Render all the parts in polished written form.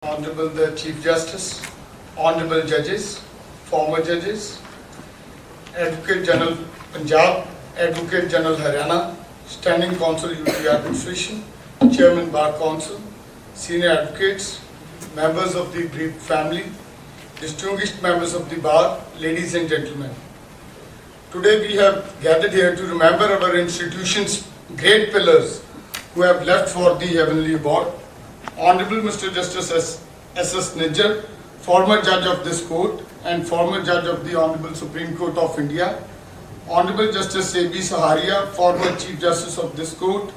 Honorable the Chief Justice, Honorable Judges, former judges, Advocate General Punjab, Advocate General Haryana, Standing Counsel UT Administration, Chairman Bar Council, Senior Advocates, members of the bereaved family, distinguished members of the Bar, ladies and gentlemen. Today we have gathered here to remember our institution's great pillars who have left for the heavenly abode. Honorable Mr. Justice S.S. Nijjar, former judge of this court and former judge of the Honorable Supreme Court of India. Honorable Justice A.B. Saharia, former Chief Justice of this court.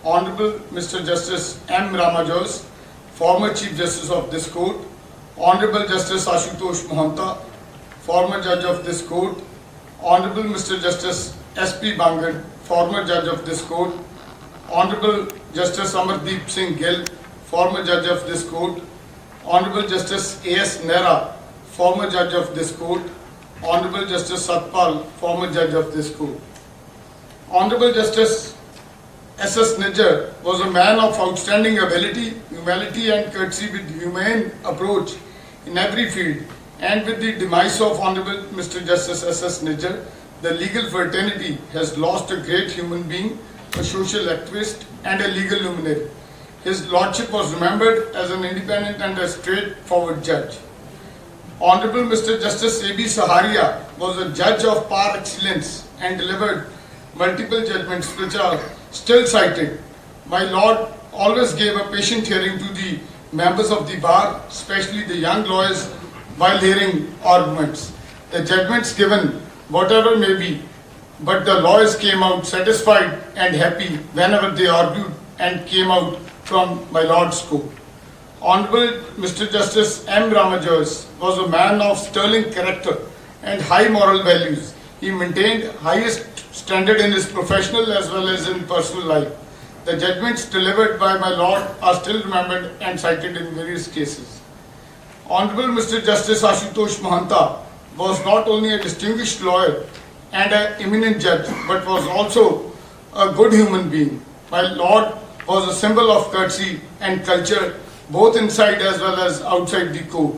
Honorable Mr. Justice M. Ramajos, former Chief Justice of this court. Honorable Justice Ashutosh Mohanta, former judge of this court. Honorable Mr. Justice S.P. Bangad, former judge of this court. Honorable Justice Amardeep Singh Gill, former judge of this court. Honorable Justice A.S. Nehra, former judge of this court. Honorable Justice Satpal, former judge of this court. Honorable Justice S.S. Nijjar was a man of outstanding ability, humility and courtesy with humane approach in every field, and with the demise of Honorable Mr. Justice S.S. Nijjar, the legal fraternity has lost a great human being, a social activist and a legal luminary. His Lordship was remembered as an independent and a straightforward judge. Honorable Mr. Justice A.B. Saharia was a judge of par excellence and delivered multiple judgments which are still cited. My Lord always gave a patient hearing to the members of the bar, especially the young lawyers, while hearing arguments. The judgments given, whatever may be, but the lawyers came out satisfied and happy whenever they argued and came out from my Lord's court. Honorable Mr. Justice M. Ramajos was a man of sterling character and high moral values. He maintained highest standard in his professional as well as in personal life. The judgments delivered by my Lord are still remembered and cited in various cases. Honorable Mr. Justice Ashutosh Mohanta was not only a distinguished lawyer and an eminent judge, but was also a good human being. My Lord was a symbol of courtesy and culture, both inside as well as outside the court.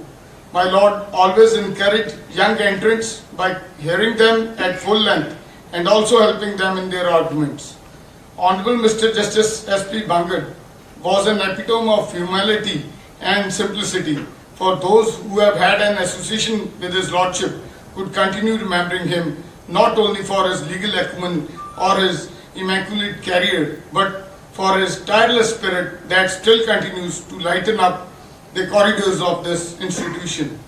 My Lord always encouraged young entrants by hearing them at full length and also helping them in their arguments. Honorable Mr. Justice S.P. Bangad was an epitome of humility and simplicity. For those who have had an association with his Lordship could continue remembering him not only for his legal acumen or his immaculate career, but for his tireless spirit that still continues to lighten up the corridors of this institution.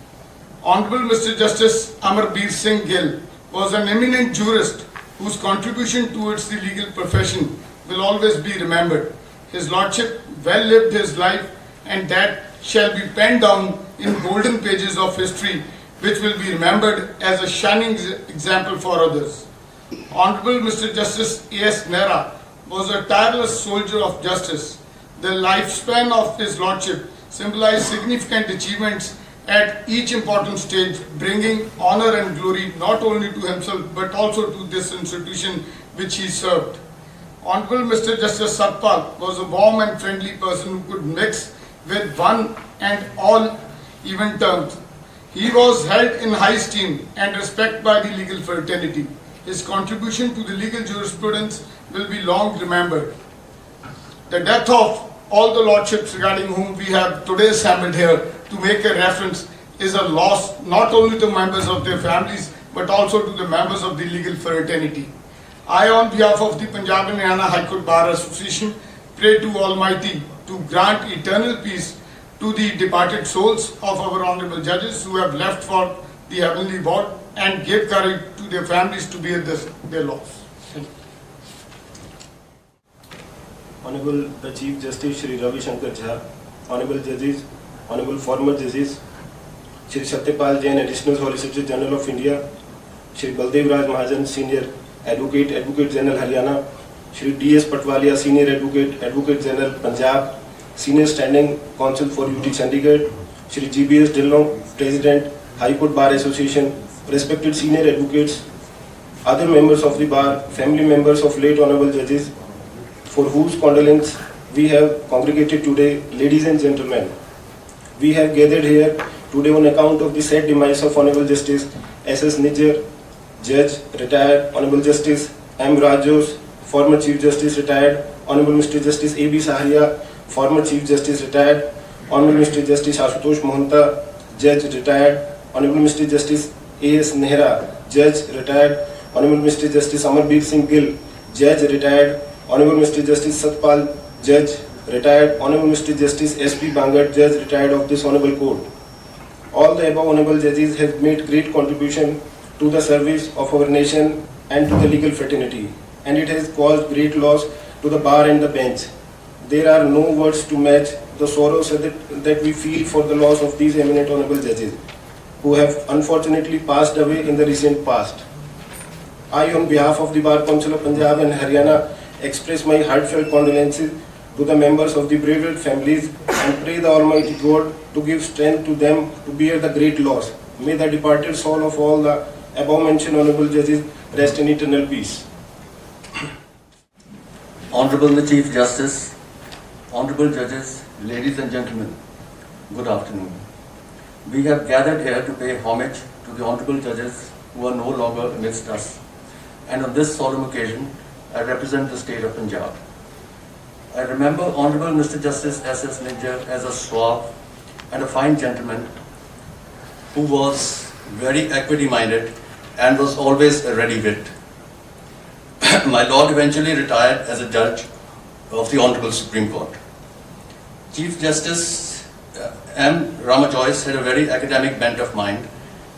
Honorable Mr. Justice Amardeep Singh Gill was an eminent jurist whose contribution towards the legal profession will always be remembered. His Lordship well lived his life, and that shall be penned down in golden pages of history, which will be remembered as a shining example for others. Honorable Mr. Justice A.S. Nehra was a tireless soldier of justice. The lifespan of his Lordship symbolized significant achievements at each important stage, bringing honor and glory not only to himself but also to this institution which he served. Honorable Mr. Justice Satpal was a warm and friendly person who could mix with one and all even terms. He was held in high esteem and respect by the legal fraternity. His contribution to the legal jurisprudence will be long remembered. The death of all the lordships regarding whom we have today assembled here to make a reference is a loss not only to members of their families but also to the members of the legal fraternity. I, on behalf of the Punjab and Haryana High Court Bar Association, pray to Almighty to grant eternal peace to the departed souls of our honorable judges who have left for the heavenly abode, and give courage to their families to bear their loss. Thank you. Honorable the Chief Justice Shri Ravi Shankar Jha, Honorable Judges, Honorable former Judges, Shri Satyapal Jain, Additional Solicitor General of India, Shri Baldev Raj Mahajan, Senior Advocate, Advocate General Haryana, Shri D.S. Patwalia, Senior Advocate, Advocate General Punjab, Senior Standing Counsel for UT Chandigarh, Shri G.B.S. Dillon, President, High Court Bar Association, respected senior advocates, other members of the bar, family members of late honorable judges, for whose condolence we have congregated today, ladies and gentlemen. We have gathered here today on account of the sad demise of Honorable Justice S.S. Nijjar, Judge, retired, Honorable Justice M. Rajos, former Chief Justice, retired, Honorable Mr. Justice A.B. Saharia, former Chief Justice, retired, Honorable Mr. Justice Ashutosh Mohanta, Judge, retired, Honorable Mr. Justice A.S. Nehra, Judge, retired, Honorable Mr. Justice Amarbeer Singh Gill, Judge, retired, Honorable Mr. Justice Satpal, Judge, retired, Honorable Mr. Justice S.P. Bangat, Judge, retired of this Honorable Court. All the above Honorable Judges have made great contribution to the service of our nation and to the legal fraternity, and it has caused great loss to the bar and the bench. There are no words to match the sorrows that we feel for the loss of these eminent Honorable Judges, who have unfortunately passed away in the recent past. I, on behalf of the Bar Council of Punjab and Haryana, express my heartfelt condolences to the members of the bereaved families and pray the Almighty God to give strength to them to bear the great loss. May the departed soul of all the above-mentioned Honorable Judges rest in eternal peace. Honorable the Chief Justice, Honorable Judges, ladies and gentlemen, good afternoon. We have gathered here to pay homage to the Honorable Judges who are no longer amidst us. And on this solemn occasion, I represent the state of Punjab. I remember Honorable Mr. Justice S.S. Nijjar as a suave and a fine gentleman who was very equity-minded and was always a ready wit. My Lord eventually retired as a judge of the Honorable Supreme Court. Chief Justice M. Rama Joyce had a very academic bent of mind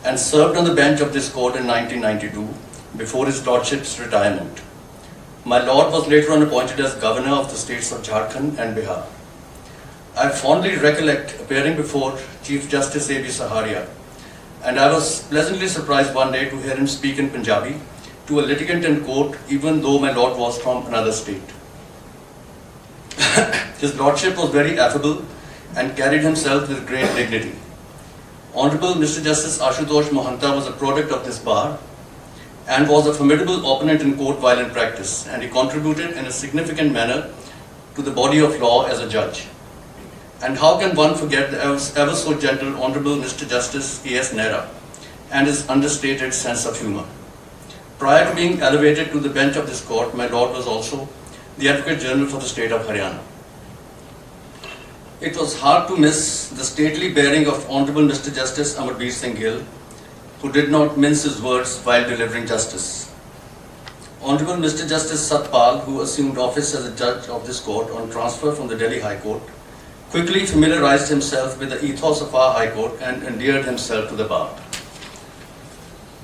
and served on the bench of this court in 1992 before his Lordship's retirement. My Lord was later on appointed as Governor of the states of Jharkhand and Bihar. I fondly recollect appearing before Chief Justice A.B. Saharia, and I was pleasantly surprised one day to hear him speak in Punjabi to a litigant in court, even though my Lord was from another state. His Lordship was very affable and carried himself with great dignity. Honorable Mr. Justice Ashutosh Mohanta was a product of this bar and was a formidable opponent in court while in practice, and he contributed in a significant manner to the body of law as a judge. And how can one forget the ever so gentle Honorable Mr. Justice A.S. Nehra and his understated sense of humor. Prior to being elevated to the bench of this court, my Lord was also the Advocate General for the state of Haryana. It was hard to miss the stately bearing of Honorable Mr. Justice Amarbeer Singh Gill, who did not mince his words while delivering justice. Honorable Mr. Justice Satpal, who assumed office as a judge of this court on transfer from the Delhi High Court, quickly familiarized himself with the ethos of our High Court and endeared himself to the bar.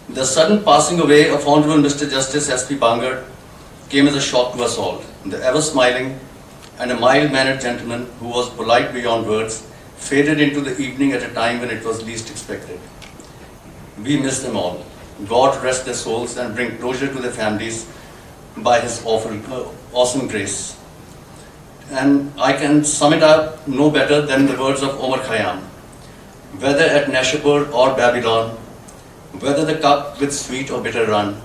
The sudden passing away of Honorable Mr. Justice S.P. Bangat came as a shock to us all. The ever-smiling and a mild-mannered gentleman who was polite beyond words faded into the evening at a time when it was least expected. We miss them all. God rest their souls and bring closure to their families by His awesome grace. And I can sum it up no better than the words of Omar Khayyam. Whether at Nashapur or Babylon, whether the cup with sweet or bitter run,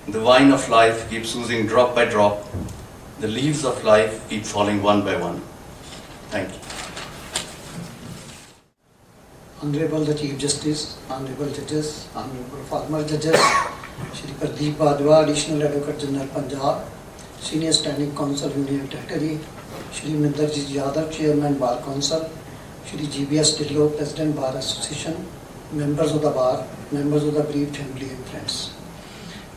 the wine of life keeps oozing drop by drop, the leaves of life keep falling one by one. Thank you. Honorable the Chief Justice, Honorable Judges, Honorable former Judges, Shri Pradeep Bajwa, Additional Advocate General Punjab, Senior Standing Counsel Union Territory, Shri Minderjit Yadav, Chairman Bar Council, Shri GBS Dillo, President Bar Association, members of the bar, members of the bereaved family and friends.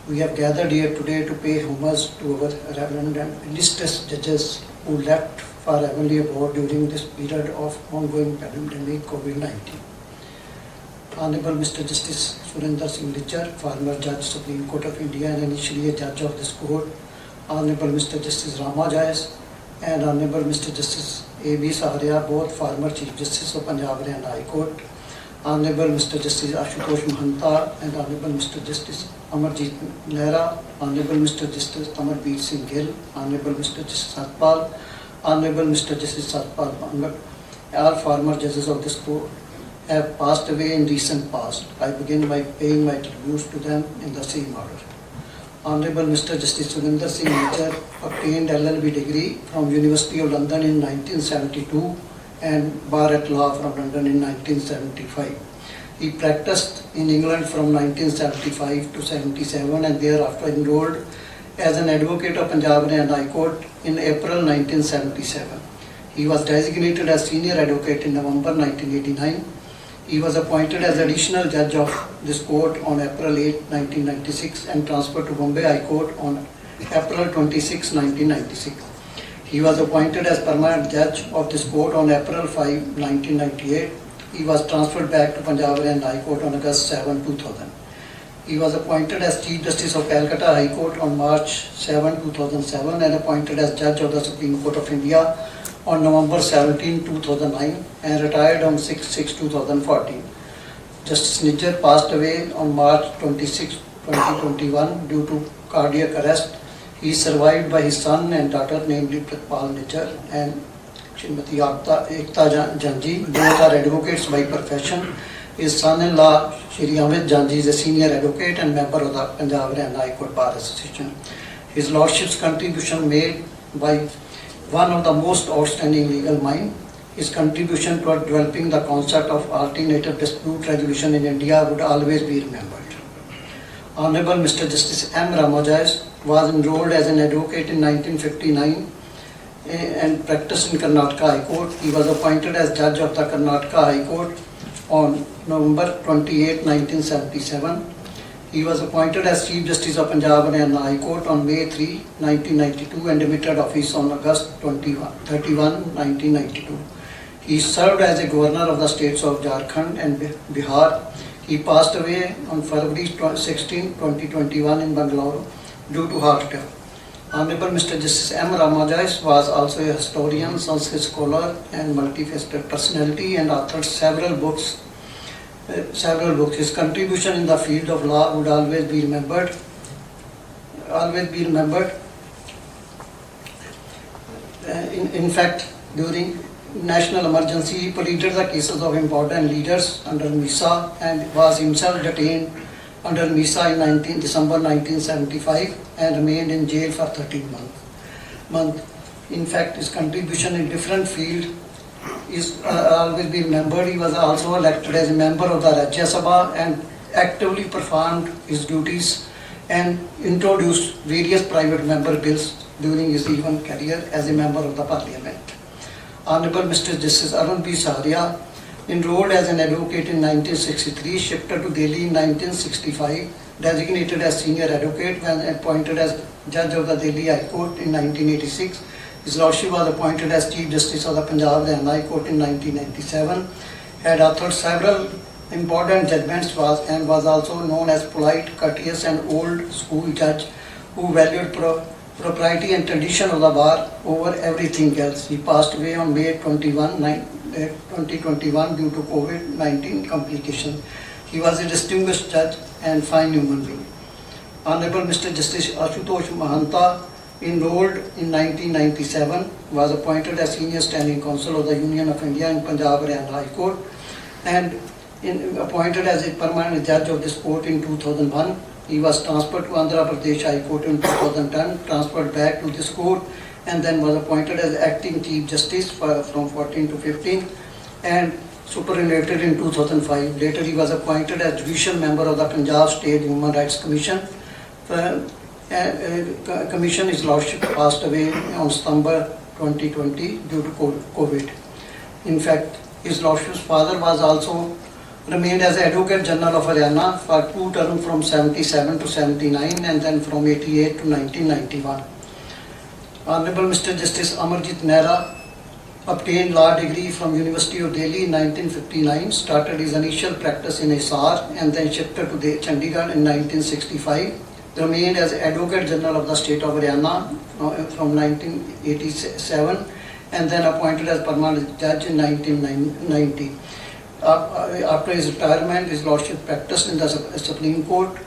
We have gathered here today to pay homage to our reverend and illustrious judges who left for heavenly abode during this period of ongoing pandemic COVID-19. Honorable Mr. Justice Surinder Singh Nijjar, former Judge Supreme Court of India and initially a judge of this court, Honorable Mr. Justice Rama Joyce and Honorable Mr. Justice A.B. Saharia, both former Chief Justice of Punjab Haryana High Court, Honorable Mr. Justice Ashutosh Mohanta and Honorable Mr. Justice Amarjit Nehra, Honorable Mr. Justice Amarbeer Singh Gill, Honorable Mr. Justice Satpal, Honorable Mr. Justice Satpal Bangat, all former judges of this court have passed away in recent past. I begin by paying my tributes to them in the same order. Honorable Mr. Justice Surinder Singh Nijjar obtained LLB degree from University of London in 1972 and Bar at Law from London in 1975. He practiced in England from 1975 to 77 and thereafter enrolled as an advocate of Punjab and High Court in April 1977. He was designated as senior advocate in November 1989. He was appointed as additional judge of this court on April 8, 1996 and transferred to Bombay High Court on April 26, 1996. He was appointed as permanent judge of this court on April 5, 1998. He was transferred back to Punjab and High Court on August 7, 2000. He was appointed as Chief Justice of Calcutta High Court on March 7, 2007 and appointed as Judge of the Supreme Court of India on November 17, 2009 and retired on 6/6/2014. Justice Nijjar passed away on March 26, 2021 due to cardiac arrest. He is survived by his son and daughter, namely Pratpal Nijjar and Srimati Ekta Janji. Both are advocates by profession. His son-in-law, Shri Amit Janji, is a senior advocate and member of the Punjab and High Court Bar Association. His Lordship's contribution made by one of the most outstanding legal minds. His contribution toward developing the concept of alternative dispute resolution in India would always be remembered. Honorable Mr. Justice M. Ramajayas was enrolled as an advocate in 1959 and practiced in Karnataka High Court. He was appointed as judge of the Karnataka High Court on November 28, 1977. He was appointed as Chief Justice of Punjab and Haryana High Court on May 3, 1992 and demitted office on August 31, 1992. He served as a governor of the states of Jharkhand and Bihar. He passed away on February 16, 2021 in Bangalore due to heart attack. Honorable Mr. Justice M. Ramajayas was also a historian, Sanskrit scholar and multifaceted personality and authored several books. His contribution in the field of law would always be remembered. In fact, during national emergency, he pleaded the cases of important leaders under MISA and was himself detained under MISA in December 1975 and remained in jail for 13 months. In fact, his contribution in different fields is always be remembered. He was also elected as a member of the Rajya Sabha and actively performed his duties and introduced various private member bills during his even career as a member of the Parliament. Honorable Mr. Justice Arun B. Saharia, enrolled as an advocate in 1963, shifted to Delhi in 1965, designated as senior advocate when appointed as judge of the Delhi High Court in 1986. His Lordship was appointed as Chief Justice of the Punjab and High Court in 1997, had authored several important judgments and was also known as polite, courteous and old school judge who valued propriety and tradition of the bar over everything else. He passed away on May 21, 2021 due to COVID-19 complications. He was a distinguished judge and fine human being. Honorable Mr. Justice Ashutosh Mahanta, enrolled in 1997, was appointed as Senior Standing Counsel of the Union of India in Punjab and High Court and appointed as a permanent judge of this court in 2001. He was transferred to Andhra Pradesh High Court in 2010, transferred back to this court and then was appointed as acting Chief Justice from 14 to 15 and superannuated in 2005. Later he was appointed as judicial member of the Punjab State Human Rights Commission. His Lordship passed away on September 2020 due to COVID. In fact, His Lordship's father was also remained as Advocate General of Haryana for 2 terms from 77 to 79 and then from 88 to 1991. Honorable Mr. Justice Amarjit Mehra obtained law degree from University of Delhi in 1959, started his initial practice in Hisar and then shifted to Chandigarh in 1965. Remained as Advocate General of the State of Haryana from 1987 and then appointed as permanent judge in 1990. After his retirement, His Lordship practiced in the Supreme Court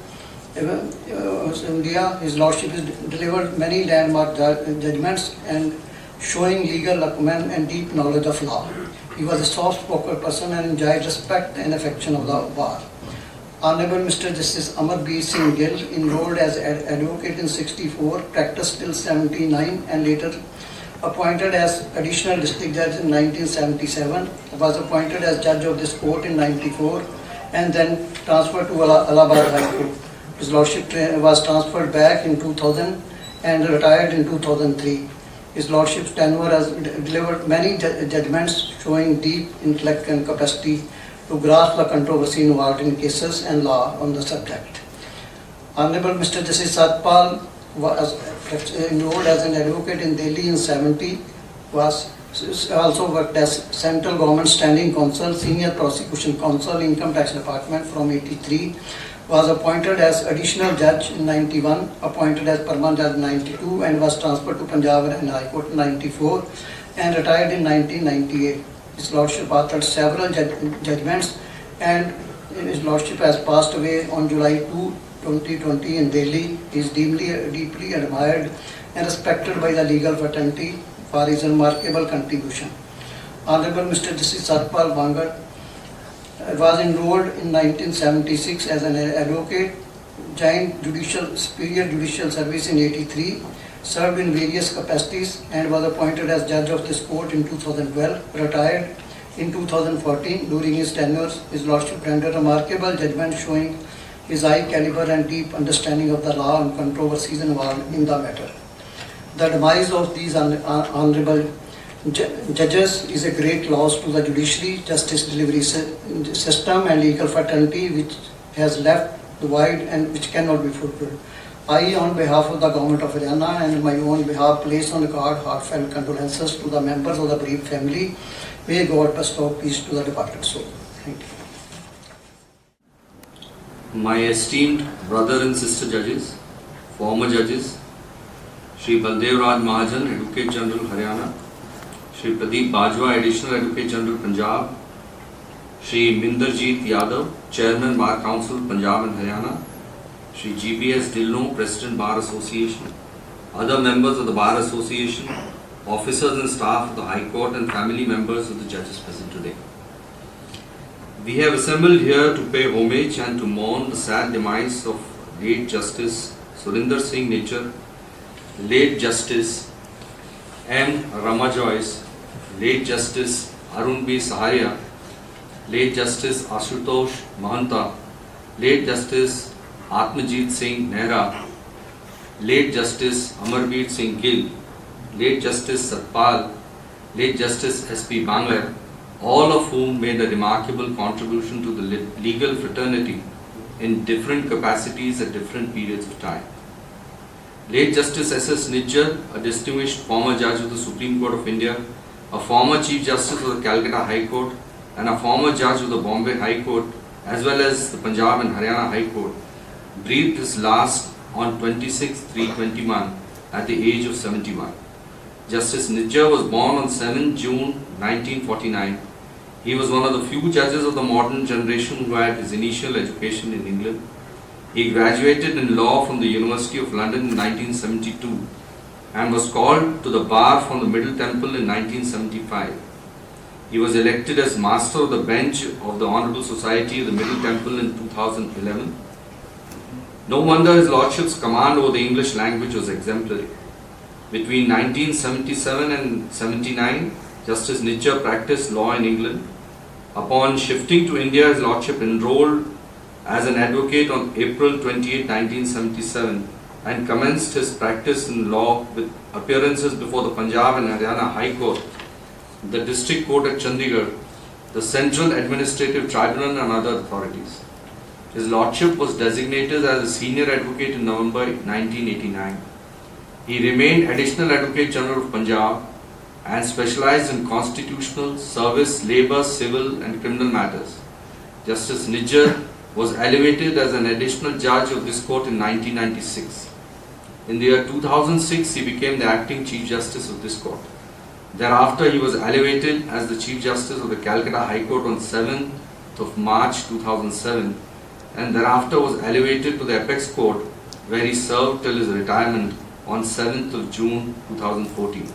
of India. His Lordship has delivered many landmark judgments and showing legal acumen and deep knowledge of law. He was a soft-spoken person and enjoyed respect and affection of the bar. Honorable Mr. Justice Amar B. Singh Gill, enrolled as advocate in 64, practiced till 79 and later appointed as additional district judge in 1977, was appointed as judge of this court in 94, and then transferred to Allahabad High Court. His lordship was transferred back in 2000 and retired in 2003. His lordship's tenure has delivered many judgments showing deep intellect and capacity to grasp the controversy involved in cases and law on the subject. Honorable Mr. Justice Satpal was enrolled as an advocate in Delhi in 70, was also worked as Central Government Standing Counsel, Senior Prosecution Counsel, Income Tax Department from 83, was appointed as additional judge in 91, appointed as permanent judge in 92, and was transferred to Punjab and High Court in 94 and retired in 1998. His lordship authored several judgments, and his lordship has passed away on July 2, 2020 in Delhi. He is deeply admired and respected by the legal fraternity for his remarkable contribution. Honorable Mr. Justice Satpal Bangar was enrolled in 1976 as an advocate, joined Superior Judicial Service in 83, served in various capacities, and was appointed as judge of this court in 2012, retired in 2014. During his tenure, his lordship rendered remarkable judgment showing his high caliber and deep understanding of the law and controversies involved in the matter. The demise of these honorable judges is a great loss to the judiciary, justice delivery system and legal fraternity, which has left the void and which cannot be fulfilled. I, on behalf of the Government of Haryana and my own behalf, place on record heartfelt condolences to the members of the bereaved family. May God bestow peace to the departed soul. Thank you. My esteemed brother and sister judges, former judges, Shri Baldev Raj Mahajan, Advocate General Haryana, Shri Pradeep Bajwa, Additional Advocate General Punjab, Shri Minderjeet Yadav, Chairman Bar Council Punjab and Haryana, Shri GBS Dillon, President Bar Association, other members of the Bar Association, officers and staff of the High Court and family members of the judges present today. We have assembled here to pay homage and to mourn the sad demise of late Justice Surinder Singh Nijjar, late Justice M. Rama Joyce, late Justice Arun B. Saharia, late Justice Ashutosh Mahanta, late Justice Atmajit Singh Nehra, late Justice Amarveer Singh Gill, late Justice Satpal, late Justice S.P. Banglar, all of whom made a remarkable contribution to the legal fraternity in different capacities at different periods of time. Late Justice S.S. Nijjar, a distinguished former judge of the Supreme Court of India, a former Chief Justice of the Calcutta High Court, and a former judge of the Bombay High Court, as well as the Punjab and Haryana High Court, breathed his last on 26/3/21 at the age of 71. Justice Nijjar was born on 7 June 1949. He was one of the few judges of the modern generation who had his initial education in England. He graduated in law from the University of London in 1972 and was called to the bar from the Middle Temple in 1975. He was elected as Master of the Bench of the Honourable Society of the Middle Temple in 2011. No wonder his Lordship's command over the English language was exemplary. Between 1977 and 79, Justice Nijjar practiced law in England. Upon shifting to India, his Lordship enrolled as an advocate on April 28, 1977 and commenced his practice in law with appearances before the Punjab and Haryana High Court, the District Court at Chandigarh, the Central Administrative Tribunal and other authorities. His Lordship was designated as a senior advocate in November 1989. He remained Additional Advocate General of Punjab and specialized in constitutional, service, labour, civil and criminal matters. Justice Nijjar was elevated as an additional judge of this court in 1996. In the year 2006, he became the acting Chief Justice of this court. Thereafter, he was elevated as the Chief Justice of the Calcutta High Court on 7th of March 2007 and thereafter was elevated to the Apex Court where he served till his retirement on 7th of June 2014.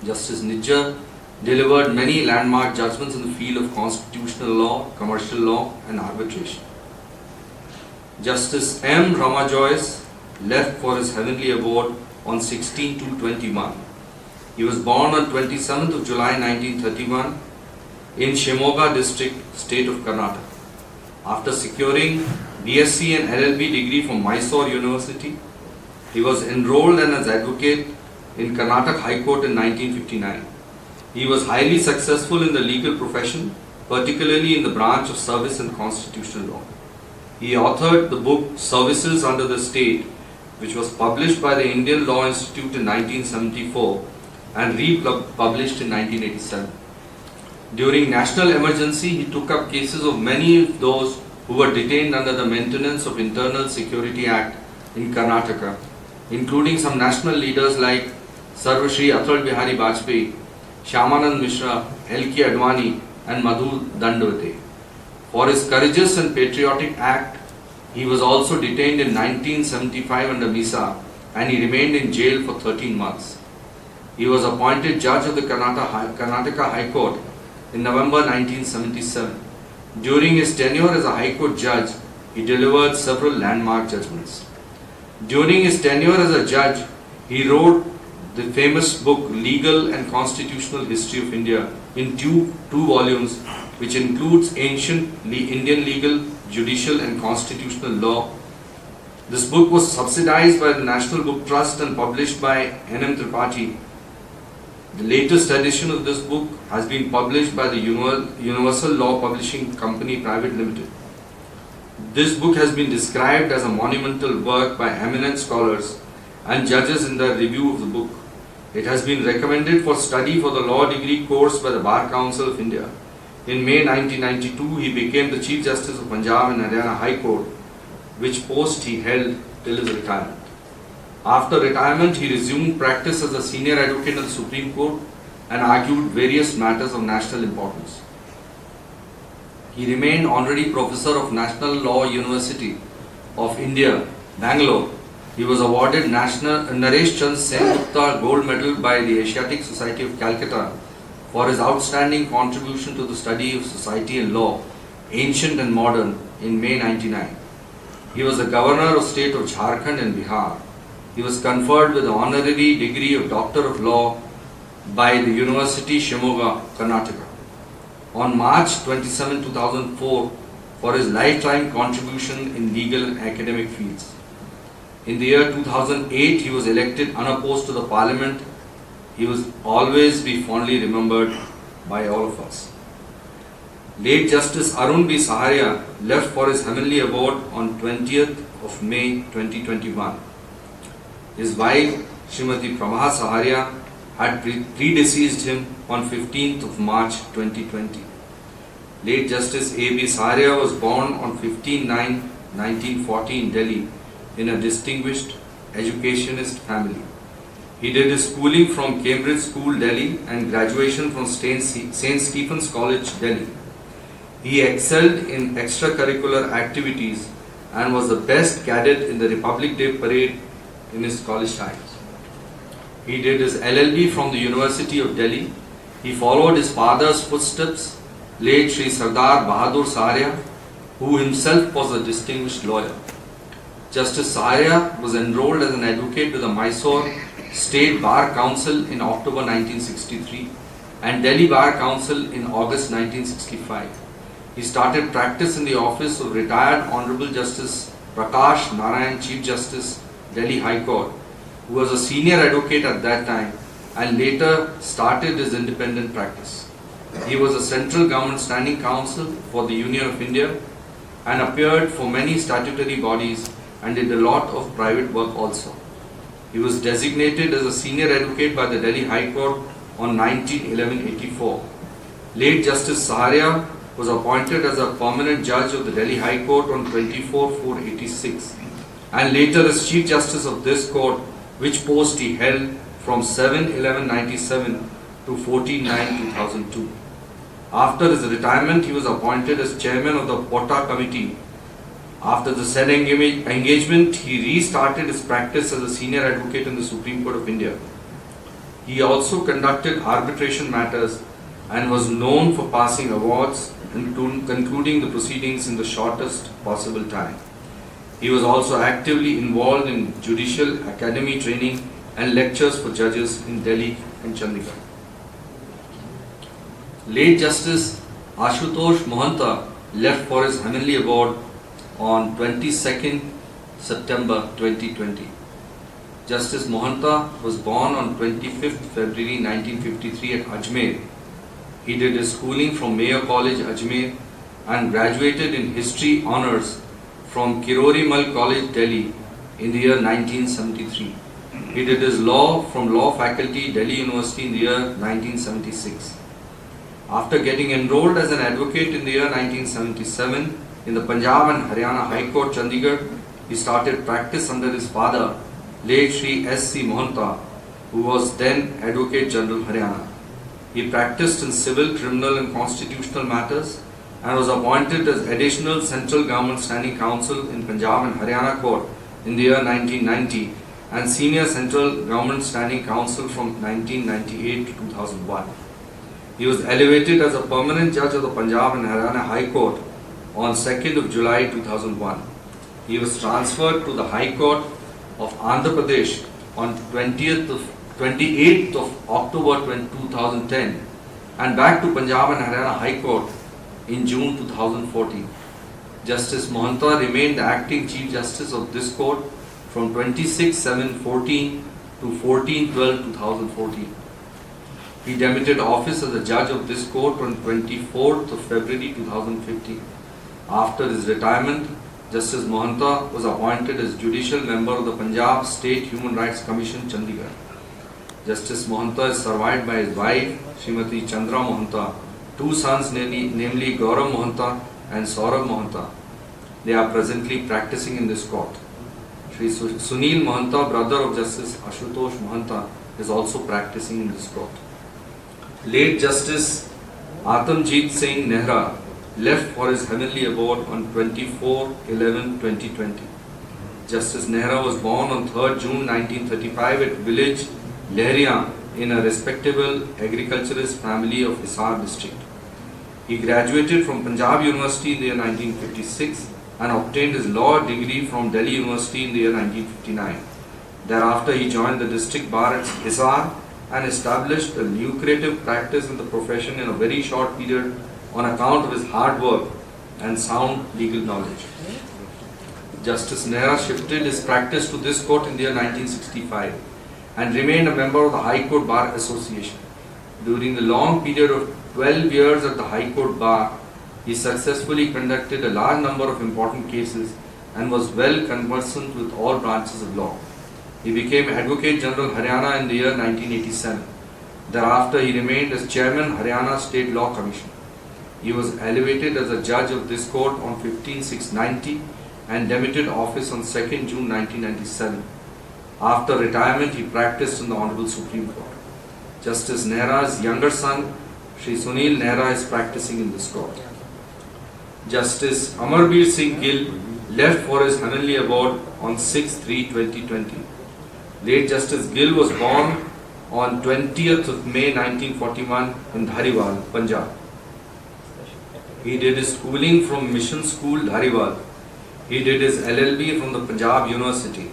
Justice Nijjar delivered many landmark judgments in the field of constitutional law, commercial law and arbitration. Justice M. Rama Joyce left for his heavenly abode on 16/2/21 He was born on 27th of July 1931 in Shimoga district, state of Karnataka. After securing BSc and LLB degree from Mysore University, he was enrolled as advocate in Karnataka High Court in 1959. He was highly successful in the legal profession, particularly in the branch of service and constitutional law. He authored the book Services Under the State, which was published by the Indian Law Institute in 1974 and republished in 1987. During national emergency, he took up cases of many of those who were detained under the Maintenance of Internal Security Act in Karnataka, including some national leaders like Sarvashri Atal Bihari Vajpayee, Shyamanand Mishra, L.K. Advani and Madhu Dandavate. For his courageous and patriotic act, he was also detained in 1975 under Misa and he remained in jail for 13 months. He was appointed judge of the Karnataka High Court in November 1977. During his tenure as a High Court judge, he delivered several landmark judgments. During his tenure as a judge, he wrote the famous book Legal and Constitutional History of India in two volumes, which includes ancient Indian legal, judicial and constitutional law. This book was subsidized by the National Book Trust and published by N.M. Tripathi. The latest edition of this book has been published by the Universal Law Publishing Company Private Limited. This book has been described as a monumental work by eminent scholars and judges in their review of the book. It has been recommended for study for the law degree course by the Bar Council of India. In May 1992, he became the Chief Justice of Punjab and Haryana High Court, which post he held till his retirement. After retirement, he resumed practice as a senior advocate in the Supreme Court and argued various matters of national importance. He remained Honorary Professor of National Law University of India, Bangalore. He was awarded Naresh Chand Sengupta Gold Medal by the Asiatic Society of Calcutta for his outstanding contribution to the study of society and law, ancient and modern, in May 1999. He was the Governor of State of Jharkhand and Bihar. He was conferred with the honorary degree of Doctor of Law by the University Shimoga, Karnataka. On March 27, 2004, for his lifetime contribution in legal and academic fields. In the year 2008, he was elected unopposed to the Parliament. He will always be fondly remembered by all of us. Late Justice Arun B. Saharia left for his heavenly abode on 20th of May 2021. His wife, Srimati Prabha Saharia, had predeceased him on 15th of March 2020. Late Justice A.B. Saharia was born on 15/9/1940 in Delhi in a distinguished educationist family. He did his schooling from Cambridge School, Delhi and graduation from St. Stephen's College, Delhi. He excelled in extracurricular activities and was the best cadet in the Republic Day parade in his college times. He did his LLB from the University of Delhi. He followed his father's footsteps, late Sri Sardar Bahadur Saharia, who himself was a distinguished lawyer. Justice Saharia was enrolled as an advocate with the Mysore State Bar Council in October 1963 and Delhi Bar Council in August 1965. He started practice in the office of retired Honorable Justice Prakash Narayan, Chief Justice, Delhi High Court, who was a senior advocate at that time and later started his independent practice. He was a central government standing counsel for the Union of India and appeared for many statutory bodies and did a lot of private work also. He was designated as a senior advocate by the Delhi High Court on 19/11/84. Late Justice Saharia was appointed as a permanent judge of the Delhi High Court on 24/4/86 and later as Chief Justice of this court, which post he held from 7/11/97 to 14/9/2002. After his retirement, he was appointed as chairman of the Pota Committee. After the said engagement, he restarted his practice as a senior advocate in the Supreme Court of India. He also conducted arbitration matters and was known for passing awards and concluding the proceedings in the shortest possible time. He was also actively involved in judicial academy training and lectures for judges in Delhi and Chandigarh. Late Justice Ashutosh Mohanta left for his heavenly abode on 22nd September 2020. Justice Mohanta was born on 25th February 1953 at Ajmer. He did his schooling from Mayo College, Ajmer, and graduated in History Honours from Kirori Mal College, Delhi in the year 1973. He did his law from Law Faculty, Delhi University in the year 1976. After getting enrolled as an advocate in the year 1977 in the Punjab and Haryana High Court, Chandigarh, he started practice under his father, late Shri S.C. Mohanta, who was then Advocate General Haryana. He practiced in civil, criminal and constitutional matters and was appointed as Additional Central Government Standing Counsel in Punjab and Haryana Court in the year 1990 and Senior Central Government Standing Counsel from 1998 to 2001. He was elevated as a permanent judge of the Punjab and Haryana High Court on 2nd of July 2001. He was transferred to the High Court of Andhra Pradesh on 28th of October 2010 and back to Punjab and Haryana High Court in June 2014. Justice Mohanta remained the acting Chief Justice of this court from 26/7/14 to 14/12/2014. He demitted office as a judge of this court on 24th of February 2015. After his retirement, Justice Mohanta was appointed as judicial member of the Punjab State Human Rights Commission, Chandigarh. Justice Mohanta is survived by his wife, Srimati Chandra Mohanta, two sons, namely Gaurav Mohanta and Saurabh Mohanta. They are presently practicing in this court. Shri Sunil Mohanta, brother of Justice Ashutosh Mohanta, is also practicing in this court. Late Justice Atamjit Singh Nehra left for his heavenly abode on 24/11/2020. Justice Nehra was born on 3rd June 1935 at village Lehriya in a respectable agriculturist family of Hisar district. He graduated from Punjab University in the year 1956 and obtained his law degree from Delhi University in the year 1959. Thereafter he joined the district bar at Hisar and established a lucrative practice in the profession in a very short period on account of his hard work and sound legal knowledge. Justice Nehra shifted his practice to this court in the year 1965 and remained a member of the High Court Bar Association. During the long period of 12 years at the High Court Bar, he successfully conducted a large number of important cases and was well conversant with all branches of law. He became Advocate General Haryana in the year 1987. Thereafter, he remained as Chairman Haryana State Law Commission. He was elevated as a judge of this court on 15/6/90 and demitted office on 2nd June 1997. After retirement, he practiced in the Honorable Supreme Court. Justice Nehra's younger son, Shri Sunil Nehra, is practicing in this court. Justice Amarbir Singh Gill left for his heavenly abode on 6/3/2020. Late Justice Gill was born on 20th of May 1941 in Dhariwal, Punjab. He did his schooling from Mission School, Dhariwal. He did his LLB from the Punjab University.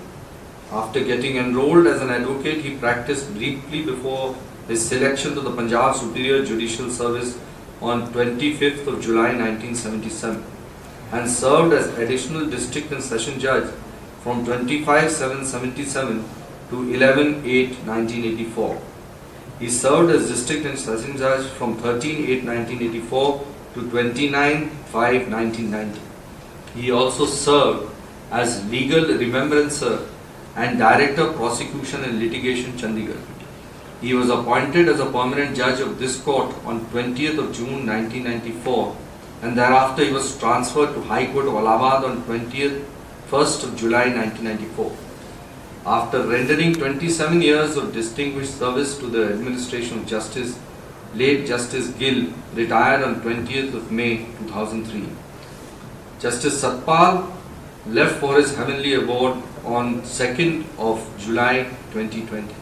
After getting enrolled as an advocate, he practiced briefly before his selection to the Punjab Superior Judicial Service on 25th of July 1977 and served as Additional District and Session Judge from 25/7/77 to 11/8/1984. He served as District and Session Judge from 13/8/1984 to 29/5/1990. He also served as Legal Remembrancer and Director Prosecution and Litigation, Chandigarh. He was appointed as a permanent judge of this court on 20th of June 1994 and thereafter he was transferred to High Court of Allahabad on 1st of July 1994. After rendering 27 years of distinguished service to the administration of justice, late Justice Gill retired on 20th of May 2003. Justice Satpal left for his heavenly abode on 2nd of July 2020.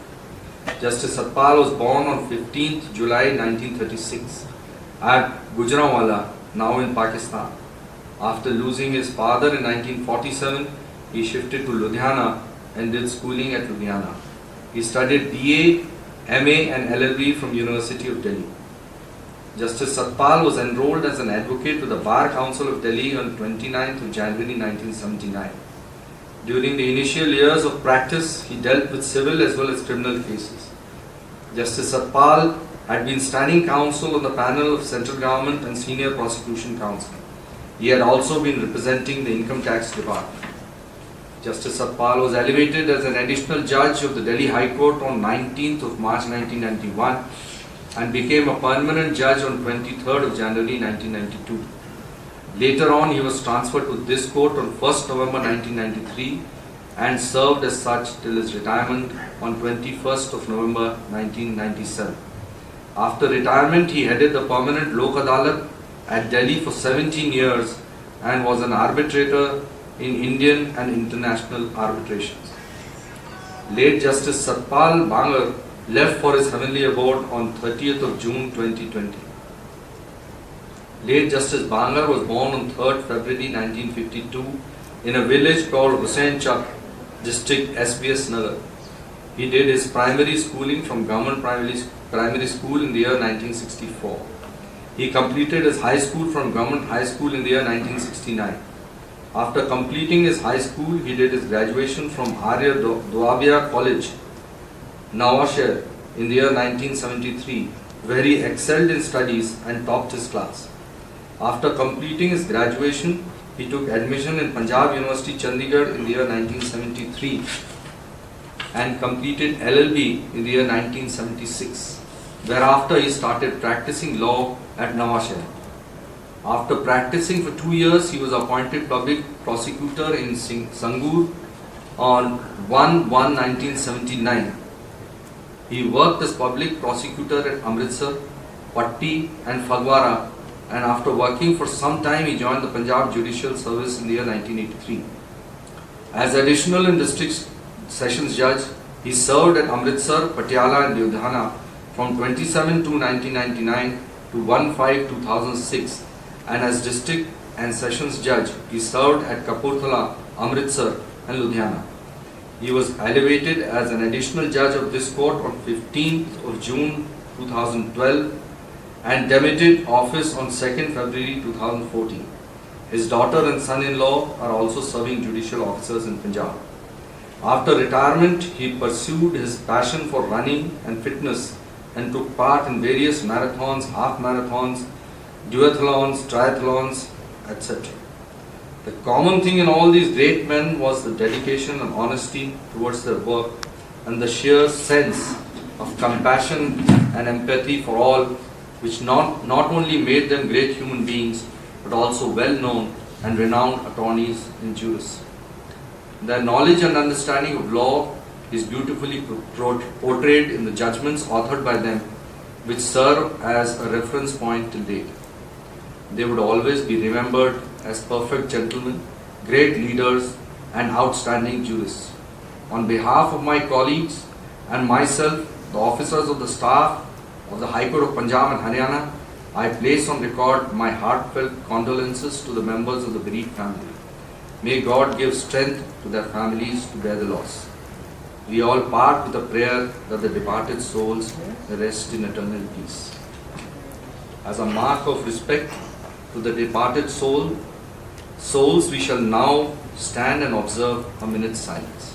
Justice Satpal was born on 15th July 1936 at Gujranwala, now in Pakistan. After losing his father in 1947, he shifted to Ludhiana and did schooling at Ludhiana. He studied BA, MA and LLB from University of Delhi. Justice Satpal was enrolled as an advocate with the Bar Council of Delhi on 29th of January 1979. During the initial years of practice, he dealt with civil as well as criminal cases. Justice Satpal had been standing counsel on the panel of Central Government and Senior Prosecution Counsel. He had also been representing the Income Tax Department. Justice Satpal was elevated as an additional judge of the Delhi High Court on 19th of March 1991 and became a permanent judge on 23rd of January 1992. Later on, he was transferred to this court on 1st November 1993 and served as such till his retirement on 21st of November 1997. After retirement, he headed the permanent Lok Adalat at Delhi for 17 years and was an arbitrator in Indian and international arbitrations. Late Justice Satpal Bangar left for his heavenly abode on 30th of June 2020. Late Justice Bangar was born on 3rd February 1952 in a village called Hussain Chak, district SBS Nagar. He did his primary schooling from Government Primary School in the year 1964. He completed his high school from Government High School in the year 1969. After completing his high school, he did his graduation from Arya Dwabia College, Nawashehar in the year 1973, where he excelled in studies and topped his class. After completing his graduation, he took admission in Punjab University, Chandigarh in the year 1973 and completed LLB in the year 1976, whereafter he started practicing law at Nawashehar. After practicing for 2 years, he was appointed public prosecutor in Sangur on 1/1/1979. He worked as public prosecutor at Amritsar, Patti and Phagwara, and after working for some time, he joined the Punjab Judicial Service in the year 1983. As additional and district sessions judge, he served at Amritsar, Patiala and Ludhiana from 27/2/1999 to 1/5/2006, and as district and sessions judge, he served at Kapurthala, Amritsar and Ludhiana. He was elevated as an additional judge of this court on 15th of June 2012 and demitted office on 2nd February 2014. His daughter and son-in-law are also serving judicial officers in Punjab. After retirement, he pursued his passion for running and fitness and took part in various marathons, half marathons, duathlons, triathlons, etc. The common thing in all these great men was the dedication and honesty towards their work and the sheer sense of compassion and empathy for all, which not only made them great human beings, but also well-known and renowned attorneys and jurists. Their knowledge and understanding of law is beautifully portrayed in the judgments authored by them, which serve as a reference point till date. They would always be remembered as perfect gentlemen, great leaders, and outstanding jurists. On behalf of my colleagues and myself, the officers of the staff of the High Court of Punjab and Haryana, I place on record my heartfelt condolences to the members of the bereaved family. May God give strength to their families to bear the loss. We all part with a prayer that the departed souls rest in eternal peace. As a mark of respect to the departed souls, we shall now stand and observe a minute's silence.